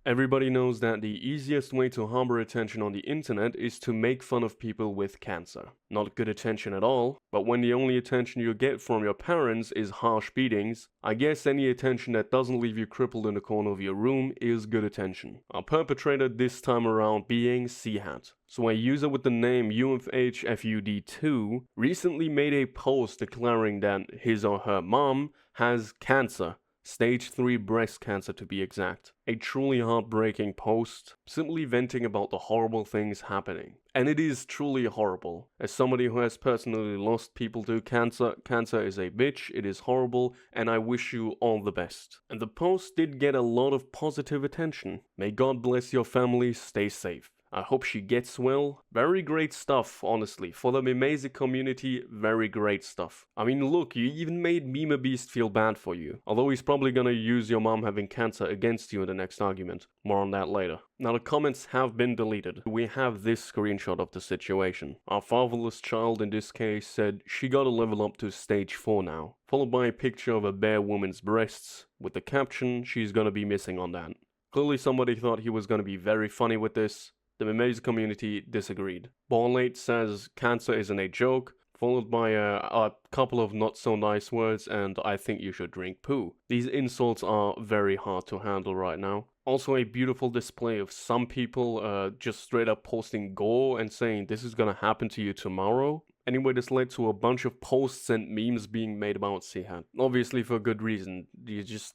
Everybody knows that the easiest way to harbor attention on the internet is to make fun of people with cancer. Not good attention at all, but when the only attention you get from your parents is harsh beatings, I guess any attention that doesn't leave you crippled in the corner of your room is good attention. Our perpetrator this time around being seehat. So a user with the name UFHFUD2 recently made a post declaring that his or her mom has cancer. Stage 3 breast cancer to be exact. A truly heartbreaking post, simply venting about the horrible things happening. And it is truly horrible. As somebody who has personally lost people to cancer, cancer is a bitch, it is horrible, and I wish you all the best. And the post did get a lot of positive attention. May God bless your family, stay safe. I hope she gets well. Very great stuff, honestly. For the memasik community, very great stuff. I mean, look, you even made memasik feel bad for you. Although he's probably gonna use your mom having cancer against you in the next argument. More on that later. Now the comments have been deleted. We have this screenshot of the situation. Our fatherless child in this case said she gotta level up to stage 4 now. Followed by a picture of a bare woman's breasts with the caption, she's gonna be missing on that. Clearly somebody thought he was gonna be very funny with this. The memasik community disagreed. Borlate says cancer isn't a joke, followed by a couple of not so nice words and I think you should drink poo. These insults are very hard to handle right now. Also a beautiful display of some people just straight up posting gore and saying this is gonna happen to you tomorrow. Anyway, this led to a bunch of posts and memes being made about seehat. Obviously for good reason.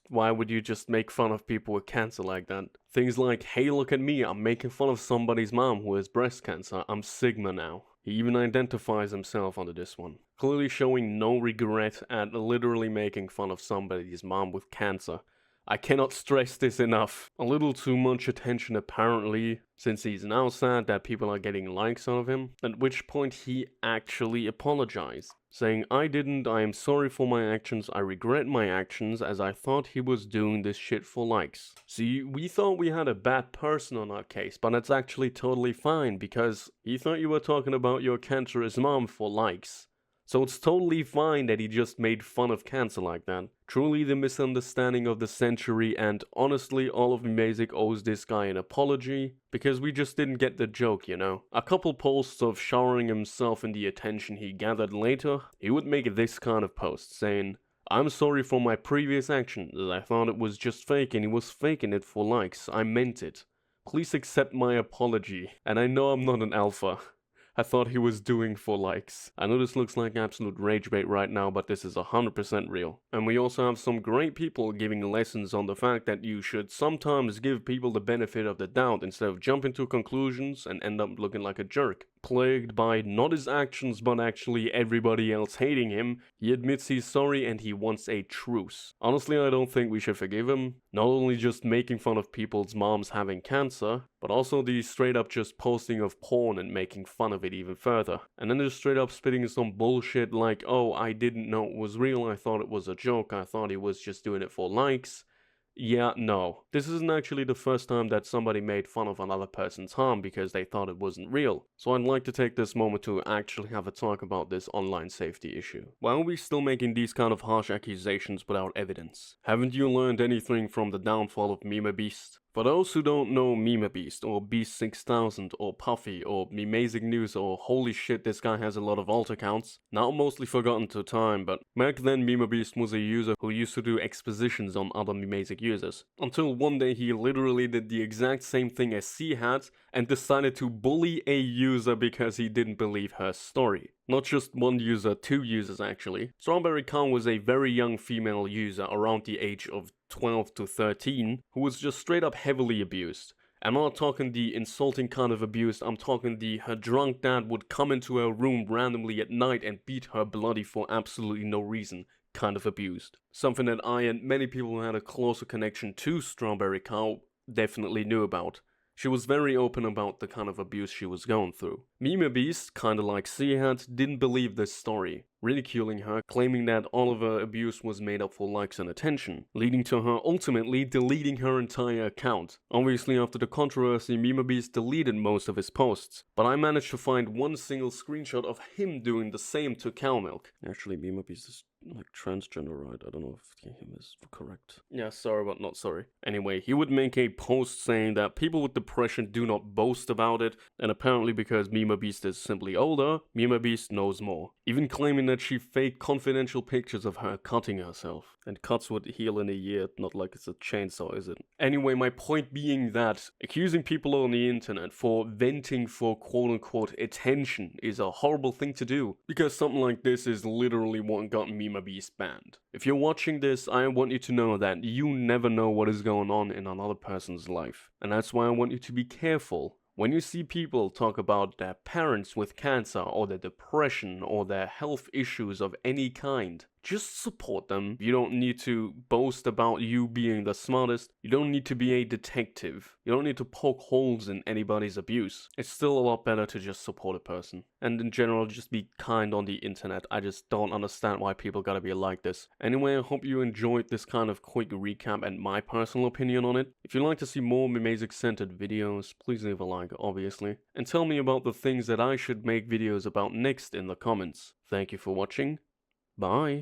Why would you just make fun of people with cancer like that? Things like, hey look at me, I'm making fun of somebody's mom who has breast cancer, I'm Sigma now. He even identifies himself under this one. Clearly showing no regret at literally making fun of somebody's mom with cancer. I cannot stress this enough. A little too much attention apparently, since he's now sad that people are getting likes out of him, at which point he actually apologized, saying, I am sorry for my actions, I regret my actions as I thought he was doing this shit for likes. See, we thought we had a bad person on our case, but it's actually totally fine because he thought you were talking about your cancerous mom for likes. So it's totally fine that he just made fun of cancer like that. Truly the misunderstanding of the century, and honestly all of memasik owes this guy an apology, because we just didn't get the joke, you know. A couple posts of showering himself in the attention he gathered later, he would make this kind of post, saying, I'm sorry for my previous actions, I thought it was just fake and he was faking it for likes, I meant it. Please accept my apology, and I know I'm not an alpha. I thought he was doing for likes. I know this looks like absolute rage bait right now, but this is 100% real. And we also have some great people giving lessons on the fact that you should sometimes give people the benefit of the doubt instead of jumping to conclusions and end up looking like a jerk. Plagued by not his actions but actually everybody else hating him, he admits he's sorry and he wants a truce. Honestly, I don't think we should forgive him. Not only just making fun of people's moms having cancer, but also the straight up just posting of porn and making fun of it even further. And then just straight up spitting some bullshit like, oh, I didn't know it was real, I thought it was a joke, I thought he was just doing it for likes. Yeah, no. This isn't actually the first time that somebody made fun of another person's harm because they thought it wasn't real. So I'd like to take this moment to actually have a talk about this online safety issue. Why are we still making these kind of harsh accusations without evidence? Haven't you learned anything from the downfall of memasik? For those who don't know memasik or Beast 6000 or Puffy or memasik News or holy shit this guy has a lot of alt accounts, now mostly forgotten to time, but back then memasik was a user who used to do expositions on other memasik users. Until one day he literally did the exact same thing as seehat and decided to bully a user because he didn't believe her story. Not just one user, two users actually. Strawberry Cow was a very young female user around the age of 12 to 13 who was just straight up heavily abused. I'm not talking the insulting kind of abuse, I'm talking the her drunk dad would come into her room randomly at night and beat her bloody for absolutely no reason kind of abused. Something that I and many people who had a closer connection to Strawberry Cow definitely knew about. She was very open about the kind of abuse she was going through. memasik, kinda like seehat, didn't believe this story, ridiculing her, claiming that all of her abuse was made up for likes and attention, leading to her ultimately deleting her entire account. Obviously after the controversy, memasik deleted most of his posts, but I managed to find one single screenshot of him doing the same to Cow Milk. Actually, memasik is like transgender, right? I don't know if him is correct. Yeah, sorry, but not sorry. Anyway, he would make a post saying that people with depression do not boast about it, and apparently because memasik is simply older, memasik knows more. Even claiming that she faked confidential pictures of her cutting herself. And cuts would heal in a year, not like it's a chainsaw, is it? Anyway, my point being that accusing people on the internet for venting for quote-unquote attention is a horrible thing to do, because something like this is literally what got memasik banned. If you're watching this, I want you to know that you never know what is going on in another person's life, and that's why I want you to be careful. When you see people talk about their parents with cancer or their depression or their health issues of any kind, just support them. You don't need to boast about you being the smartest. You don't need to be a detective. You don't need to poke holes in anybody's abuse. It's still a lot better to just support a person. And in general, just be kind on the internet. I just don't understand why people gotta be like this. Anyway, I hope you enjoyed this kind of quick recap and my personal opinion on it. If you'd like to see more memasik-centered videos, please leave a like, obviously. And tell me about the things that I should make videos about next in the comments. Thank you for watching. Bye.